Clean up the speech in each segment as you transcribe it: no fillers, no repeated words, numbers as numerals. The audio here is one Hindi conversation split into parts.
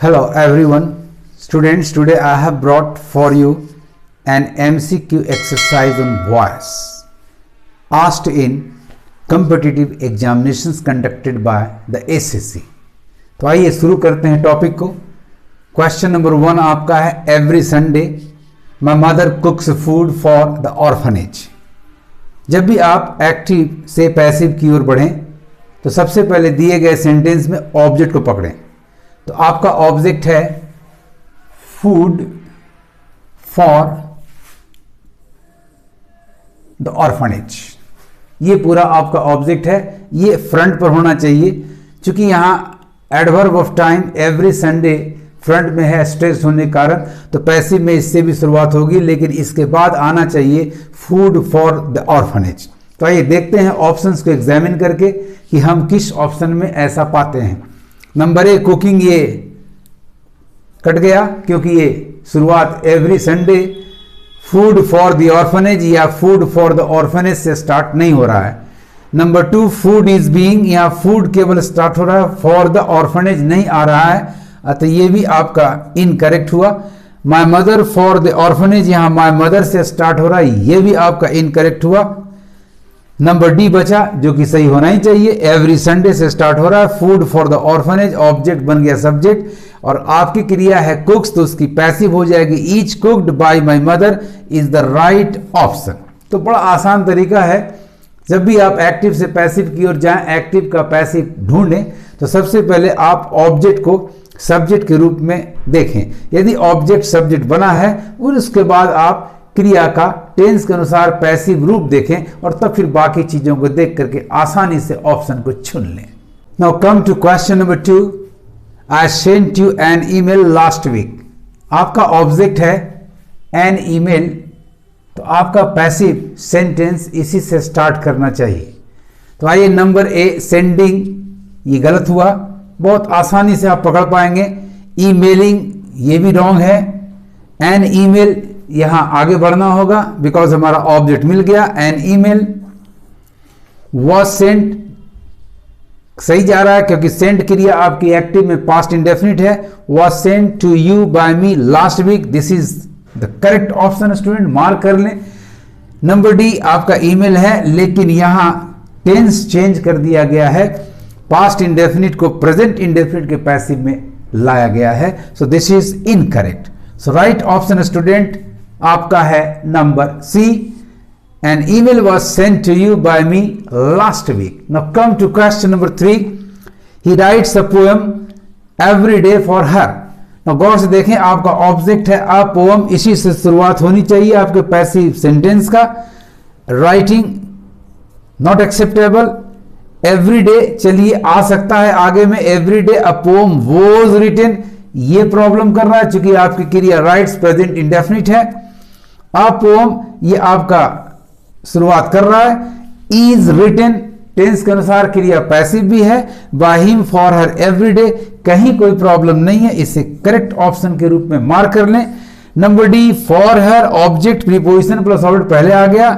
Hello everyone, students. Today I have brought for you an MCQ exercise on voice asked in competitive examinations conducted by the SSC. तो आइए शुरू करते हैं टॉपिक को। क्वेश्चन नंबर 1 आपका है, every Sunday my mother कुक्स food for the orphanage. जब भी आप एक्टिव से पैसिव की ओर बढ़ें तो सबसे पहले दिए गए सेंटेंस में ऑब्जेक्ट को पकड़ें। तो आपका ऑब्जेक्ट है फूड फॉर द ऑर्फनेज। ये पूरा आपका ऑब्जेक्ट है, ये फ्रंट पर होना चाहिए। क्योंकि यहां adverb of time every Sunday front में है स्ट्रेस होने के कारण, तो पैसिव में इससे भी शुरुआत होगी, लेकिन इसके बाद आना चाहिए फूड फॉर द ऑर्फनेज। तो आइए देखते हैं ऑप्शंस को एग्जामिन करके कि हम किस ऑप्शन में ऐसा पाते हैं। नंबर 1 कुकिंग, ये कट गया क्योंकि ये शुरुआत every Sunday food for the orphanage या फूड फॉर द ऑर्फनेज से स्टार्ट नहीं हो रहा है। नंबर 2 फूड इज बीइंग, यहाँ फूड केवल स्टार्ट हो रहा है, फॉर द ऑर्फनेज नहीं आ रहा है, अतः ये भी आपका इनकरेक्ट हुआ। My mother for the orphanage, यहाँ माय मदर से स्टार्ट हो रहा है, ये भी आपका इनकरेक्ट हुआ। नंबर डी बचा जो कि सही होना ही चाहिए, एवरी संडे से स्टार्ट हो रहा है, food for the orphanage, object बन गया सब्जेक्ट, और आपकी क्रिया है कुक्स तो उसकी पैसिव हो जाएगी, each cooked bye my mother is the right option. तो बड़ा आसान तरीका है, जब भी आप एक्टिव से पैसिव की ओर जाएं, एक्टिव का पैसिव ढूंढें, तो सबसे पहले आप ऑब्जेक्ट को सब्जेक्ट के रूप में देखें। यदि ऑब्जेक्ट सब्जेक्ट बना है और उसके बाद आप क्रिया का टेंस के अनुसार पैसिव रूप देखें और तब फिर बाकी चीजों को देख करके आसानी से ऑप्शन को चुन लें। Now come to question number 2, I sent you an email last week. आपका ऑब्जेक्ट है एन ईमेल, तो आपका पैसिव सेंटेंस इसी से स्टार्ट करना चाहिए। तो आइए नंबर ए सेंडिंग, ये गलत हुआ, बहुत आसानी से आप पकड़ पाएंगे। ईमेलिंग, ये भी रॉन्ग है। एन ईमेल, यहां आगे बढ़ना होगा बिकॉज हमारा ऑब्जेक्ट मिल गया। एन ईमेल वॉज सेंट, सही जा रहा है क्योंकि सेंट क्रिया आपकी एक्टिव में पास्ट इंडेफिनिट है। Was sent to you by me last week, this is the correct option student, mark कर लें। नंबर डी आपका ईमेल है, लेकिन यहां टेंस चेंज कर दिया गया है, पास्ट इंडेफिनिट को प्रेजेंट इंडेफिनिट के पैसिव में लाया गया है, so this is incorrect. So right option student आपका है number C, an email was sent to you by me last week. Now come to question number 3, he writes a poem every day for her. Now गौर से देखें, आपका ऑब्जेक्ट है अ पोएम, इसी से शुरुआत होनी चाहिए आपके पैसिव सेंटेंस का। Writing not acceptable. Every day चलिए आ सकता है आगे में, every day a poem was written, ये प्रॉब्लम कर रहा है क्योंकि आपकी क्रिया राइट्स प्रेजेंट इंडेफिनिट है। अ पोएम ये आपका शुरुआत कर रहा है, इज रिटन टेंस के अनुसार क्रिया पैसिव भी है, by him for her every day, कहीं कोई प्रॉब्लम नहीं है, इसे करेक्ट ऑप्शन के रूप में मार्क कर लें। नंबर डी फॉर हर ऑब्जेक्ट प्रीपोजिशन प्लस ऑब्जेक्ट पहले आ गया।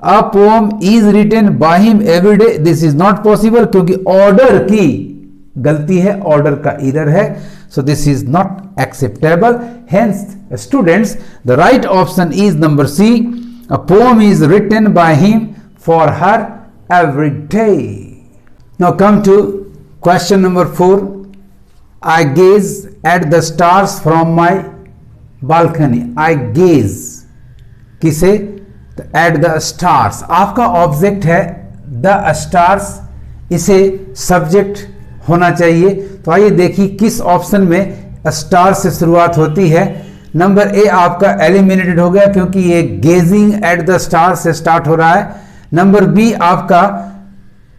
A poem is written by him every day, this is not possible क्योंकि ऑर्डर की गलती है, ऑर्डर का एरर है, so this is not acceptable. Hence students, the right option is number C, a poem is written by him for her every day. Now come to question number 4, I gaze at the stars from my balcony. I gaze किसे? at the stars, आपका ऑब्जेक्ट है the stars, इसे सब्जेक्ट होना चाहिए। तो आइए देखिए किस ऑप्शन में स्टार से शुरुआत होती है। नंबर ए आपका एलिमिनेटेड हो गया क्योंकि ये गेजिंग एट द स्टार से स्टार्ट हो रहा है। नंबर बी आपका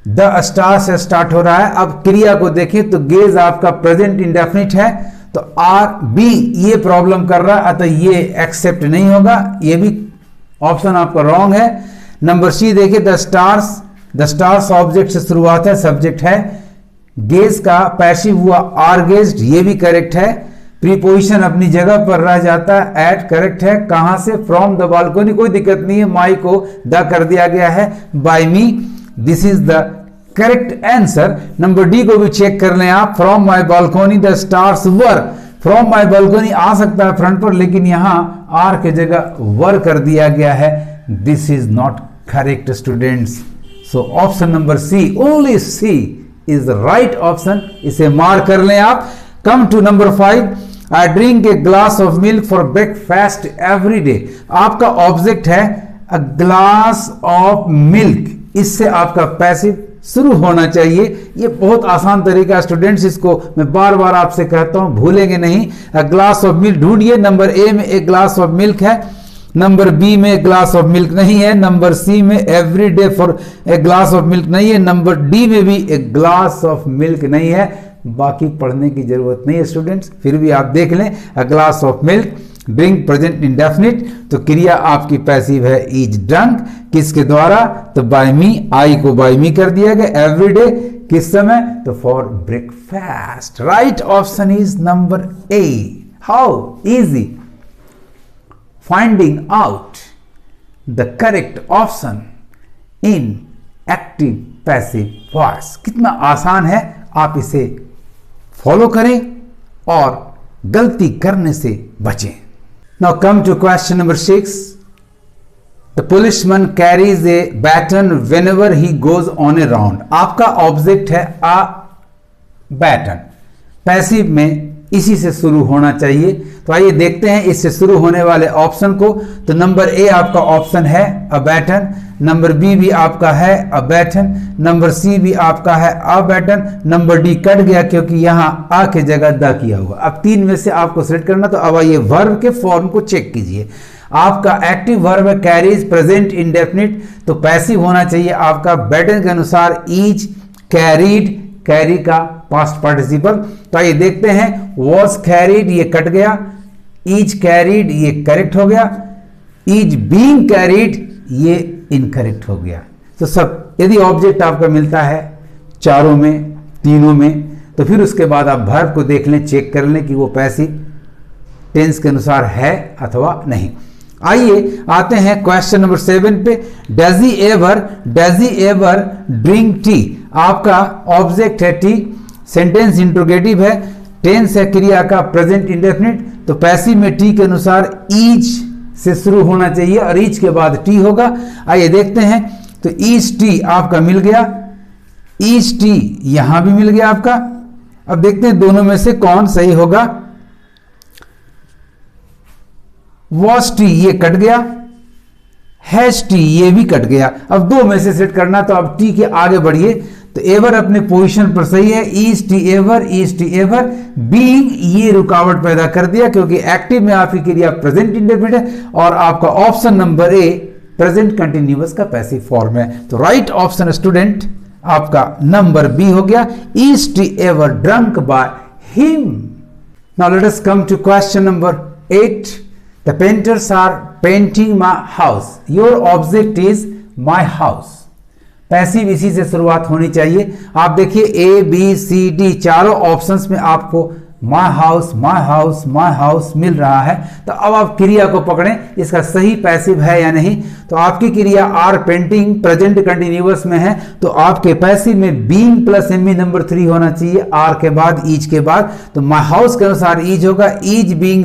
द स्टार से स्टार्ट हो रहा है। अब क्रिया को देखें तो गेज आपका प्रेजेंट इंडेफिनिट है, तो आर बी ये प्रॉब्लम कर रहा है, अतः ये एक्सेप्ट नहीं होगा, ये भी ऑप्शन आपका रॉन्ग है। नंबर सी देखिए द स्टार्स ऑब्जेक्ट से शुरुआत है, सब्जेक्ट है। गेज का पैसिव हुआ आर गेज्ड, ये भी करेक्ट है। प्रीपोजिशन अपनी जगह पर रह जाता है, एट करेक्ट है। कहां से? फ्रॉम द बालकोनी, कोई दिक्कत नहीं है, माई को द कर दिया गया है। By me, this is the correct answer. Number D को भी चेक कर लें आप, from my balcony the stars were, from my balcony आ सकता है फ्रंट पर, लेकिन यहां आर के जगह वर कर दिया गया है। This is not correct students. So option number C, only C is the right option. इसे मार्क कर लें आप। Come to number 5, I drink a glass of milk for breakfast every day. आपका ऑब्जेक्ट है अ ग्लास ऑफ मिल्क, इससे आपका पैसिव शुरू होना चाहिए। ये बहुत आसान तरीका स्टूडेंट्स, इसको मैं बार बार आपसे कहता हूं, भूलेंगे नहीं। अ ग्लास ऑफ मिल्क ढूंढिए। नंबर ए में एक ग्लास ऑफ मिल्क है, नंबर बी में एक ग्लास ऑफ मिल्क नहीं है, नंबर सी में every day for a glass of milk नहीं है, नंबर डी में भी एक ग्लास ऑफ मिल्क नहीं है। बाकी पढ़ने की जरूरत नहीं है स्टूडेंट्स, फिर भी आप देख लें। A glass of milk, drink present indefinite, तो क्रिया आपकी पैसिव है इज ड्रंक। किसके द्वारा? तो बाय मी, आई को बाय मी कर दिया गया। एवरी डे किस समय? तो for breakfast. Right option is number A. How easy finding out the correct option in active passive voice. कितना आसान है, आप इसे फॉलो करें और गलती करने से बचें। Now come to question number 6. The policeman carries a baton whenever he goes on a round. आपका ऑब्जेक्ट है a baton। पैसिव में इसी से शुरू होना चाहिए। तो आइए देखते हैं इससे शुरू होने वाले ऑप्शन को। तो नंबर ए आपका ऑप्शन है अ बैटन, नंबर बी भी आपका है अ बैटन, नंबर सी भी आपका है अ बैटन, नंबर डी कट गया क्योंकि यहां आ के जगह द किया हुआ। अब तीन में से आपको सिलेक्ट करना। तो अब आइए वर्ब के फॉर्म को चेक कीजिए। आपका एक्टिव वर्ब है कैरीज प्रेजेंट इंडेफिनिट, तो पैसिव होना चाहिए आपका बैटन के अनुसार इज कैरीड, कैरी का पास्ट पार्टिसिपल। तो आइए देखते हैं, वॉज कैरीड ये कट गया, इज कैरीड ये करेक्ट हो गया, इज बीइंग कैरीड ये इनकरेक्ट हो गया। तो सब यदि ऑब्जेक्ट आपका मिलता है चारों में, तीनों में, तो फिर उसके बाद आप वर्ब को देख लें, चेक कर लें कि वो पैसिव टेंस के अनुसार है अथवा नहीं। आइए आते हैं क्वेश्चन नंबर 7 पे। Does he ever drink tea. आपका ऑब्जेक्ट है टी, सेंटेंस इंट्रोगेटिव है, टेंस है क्रिया का प्रेजेंट इंडेफिनिट, तो पैसिव में टी के अनुसार ईज से शुरू होना चाहिए और ईज के बाद टी होगा। आइए देखते हैं, तो ईज टी आपका मिल गया, ईज टी यहां भी मिल गया आपका। अब देखते हैं दोनों में से कौन सही होगा। वॉज टी ये कट गया, हैज टी ये भी कट गया। अब दो में से सेट करना, तो अब टी के आगे बढ़िए। तो एवर अपने पोजीशन पर सही है, इज टी एवर। बीइंग ये रुकावट पैदा कर दिया क्योंकि एक्टिव में आपकी क्रिया प्रेजेंट इंडेफिनिट है और आपका option number A present continuous का पैसिव फॉर्म है। तो राइट ऑप्शन स्टूडेंट आपका नंबर बी हो गया, is tea ever drunk by him. Now let us come to question number 8. The painters are painting my house. Your object is my house. Passive इसी से शुरुआत होनी चाहिए। आप देखिए ए बी सी डी चारों ऑप्शंस में आपको माई हाउस मिल रहा है। तो अब आप क्रिया को पकड़ें, इसका सही पैसिव है या नहीं। तो आपकी क्रिया आर पेंटिंग प्रेजेंट कंटिन्यूअस में है, तो आपके पैसिव में बीइंग प्लस एम नंबर 3 होना चाहिए आर के बाद, ईज के बाद। तो माई हाउस के अनुसार ईज होगा, ईज बीइंग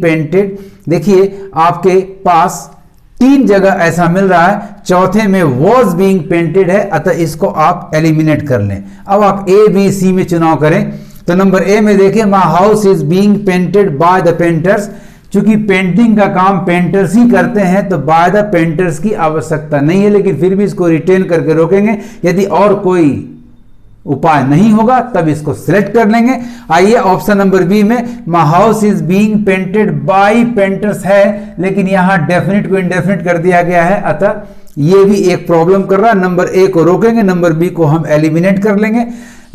पेंटेड। देखिए आपके पास 3 जगह ऐसा मिल रहा है, चौथे में वॉज बीइंग पेंटेड है, अतः इसको आप एलिमिनेट कर लें। अब आप ए बी सी में चुनाव करें। तो नंबर ए में देखिए, my house is being painted by the painters. चूंकि पेंटिंग का काम पेंटर्स ही करते हैं तो बाय द पेंटर्स की आवश्यकता नहीं है, लेकिन फिर भी इसको रिटेन करके रोकेंगे। यदि और कोई उपाय नहीं होगा तब इसको सिलेक्ट कर लेंगे। आइए ऑप्शन नंबर बी में, my house is being painted bye painters है, लेकिन यहां डेफिनेट को इनडेफिनेट कर दिया गया है, अतः ये भी एक प्रॉब्लम कर रहा है। नंबर ए को रोकेंगे, नंबर बी को हम एलिमिनेट कर लेंगे।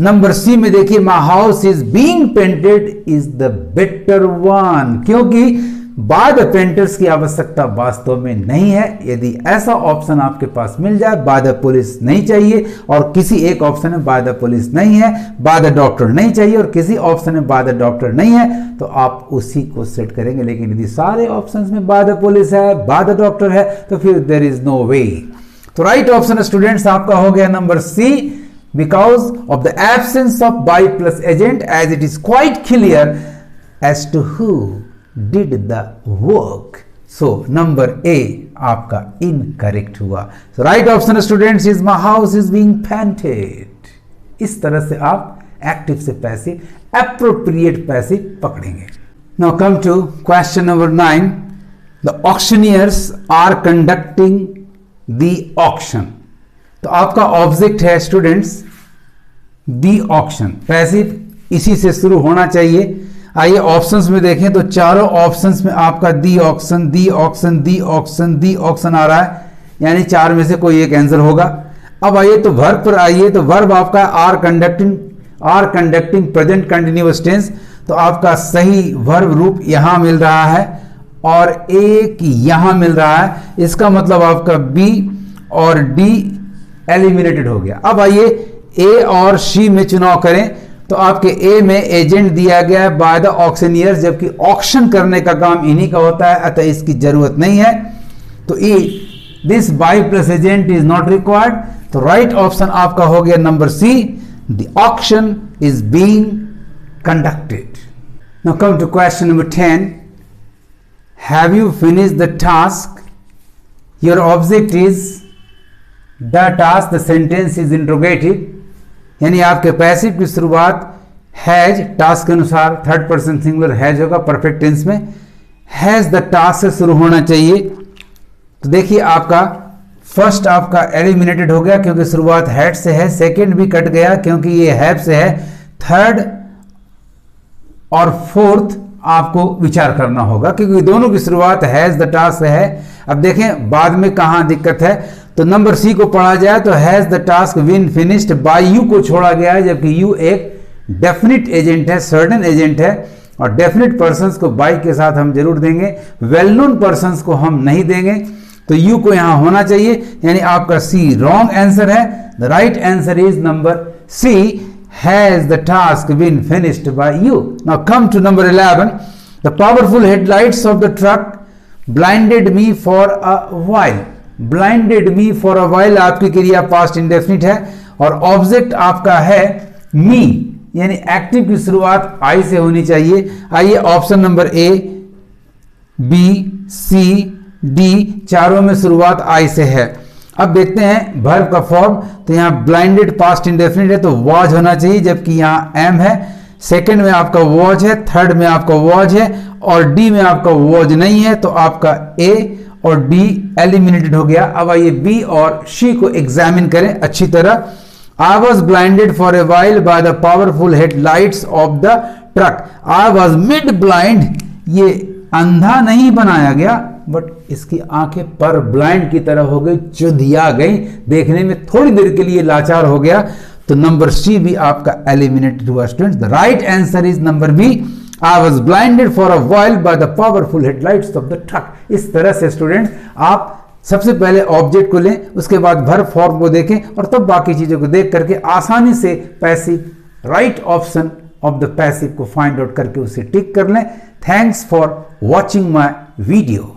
नंबर सी में देखिए, my house is being painted is the better one, क्योंकि बाय द पेंटर्स की आवश्यकता वास्तव में नहीं है। यदि ऐसा ऑप्शन आपके पास मिल जाए, बाय द पुलिस नहीं चाहिए और किसी एक ऑप्शन में बाय द पुलिस नहीं है, बाय द डॉक्टर नहीं चाहिए और किसी ऑप्शन में बाय द डॉक्टर नहीं है, तो आप उसी को सेट करेंगे। लेकिन यदि सारे ऑप्शंस में बाय द पुलिस है, बाय द डॉक्टर है, तो फिर देयर इज नो वे। तो राइट ऑप्शन स्टूडेंट्स आपका हो गया number C, because of the absence of by plus agent, as it is quite clear as to who did the work. So number A आपका incorrect हुआ. So right option students is my house is being painted. इस तरह से आप एक्टिव से पैसिव, appropriate पैसिव पकड़ेंगे. Now come to question number 9. The auctioneers are conducting the auction. तो आपका ऑब्जेक्ट है स्टूडेंट्स दी ऑक्शन, पैसिव इसी से शुरू होना चाहिए. आइए ऑप्शंस में देखें तो चारों ऑप्शंस में आपका दी ऑक्शन दी ऑक्शन दी ऑक्शन दी ऑक्शन आ रहा है, यानी चार में से कोई एक आंसर होगा. अब आइए तो वर्ब पर आइए, तो वर्ब आपका are conducting present continuous tense, तो आपका सही वर्ब रूप यहां मिल रहा है और एक यहां मिल रहा है. इसका मतलब आपका बी और डी एलिमिनेटेड हो गया. अब आइए ए और सी में चुनाव करें, तो आपके ए में एजेंट दिया गया है बाय द ऑक्शनियर्स, जबकि ऑक्शन करने का काम इन्हीं का होता है, अतः इसकी जरूरत नहीं है. तो A this by plus agent is not required. तो राइट ऑप्शन आपका हो गया number C, the auction is being conducted. Now come to question number 10. Have you finished the task? Your object is the task, the sentence is interrogative, यानी आपके पैसिव की शुरुआत हैज, टास्क के अनुसार थर्ड पर्सन सिंगुलर हैज होगा परफेक्ट टेंस में. हैज द टास्क से शुरू होना चाहिए. तो देखिए आपका फर्स्ट आपका एलिमिनेटेड हो गया क्योंकि शुरुआत हैड से है. सेकंड भी कट गया क्योंकि ये हैव से है. थर्ड और फोर्थ आपको विचार करना होगा क्योंकि दोनों की शुरुआत हैज द टास्क से है. अब देखें बाद में कहां दिक्कत है, तो नंबर सी को पढ़ा जाए तो has the task been finished by you को छोड़ा गया है, जबकि यू एक डेफिनिट एजेंट है, सर्टेन एजेंट है, और डेफिनिट पर्संस को बाय के साथ हम जरूर देंगे, वेल नोन पर्संस को हम नहीं देंगे. तो यू को यहां होना चाहिए, यानी आपका सी रॉन्ग आंसर है. The right answer is number C, has the task been finished by you. Now come to number 11. The powerful headlights of the truck blinded me for a while. Blinded me for a while आपकी क्रिया पास्ट इंडेफिनिट है और ऑब्जेक्ट आपका है मी, यानी एक्टिव की शुरुआत आई से होनी चाहिए. आइए option number A, B, C, D चारों में शुरुआत आई से है. अब देखते हैं वर्ब का फॉर्म, तो यहाँ ब्लाइंडेड पास्ट इंडेफिनिट है तो वॉज होना चाहिए, जबकि यहाँ एम है. सेकंड में आपका वॉज है, थर्ड में आपका वॉज है और डी में आपका वॉज नहीं है, तो आपका ए और डी एलिमिनेटेड हो गया. अब आइए बी और सी को एग्जामिन करें अच्छी तरह. आई was blinded for a while by the powerful headlights of the truck. I was mid blind, ये अंधा नहीं बनाया गया बट इसकी आंखें पर ब्लाइंड की तरह हो गई, चुंधिया गई, देखने में थोड़ी देर के लिए लाचार हो गया. तो नंबर सी भी आपका एलिमिनेटेड हुआ students. The right answer is number B, I was blinded for a while by the powerful headlights of the truck. इस तरह से स्टूडेंट्स आप सबसे पहले ऑब्जेक्ट को लें, उसके बाद वर्ब फॉर्म को देखें और तब बाकी चीजों को देख करके आसानी से passive right option of the passive को फाइंड आउट करके उसे टिक कर लें. Thanks for watching my video.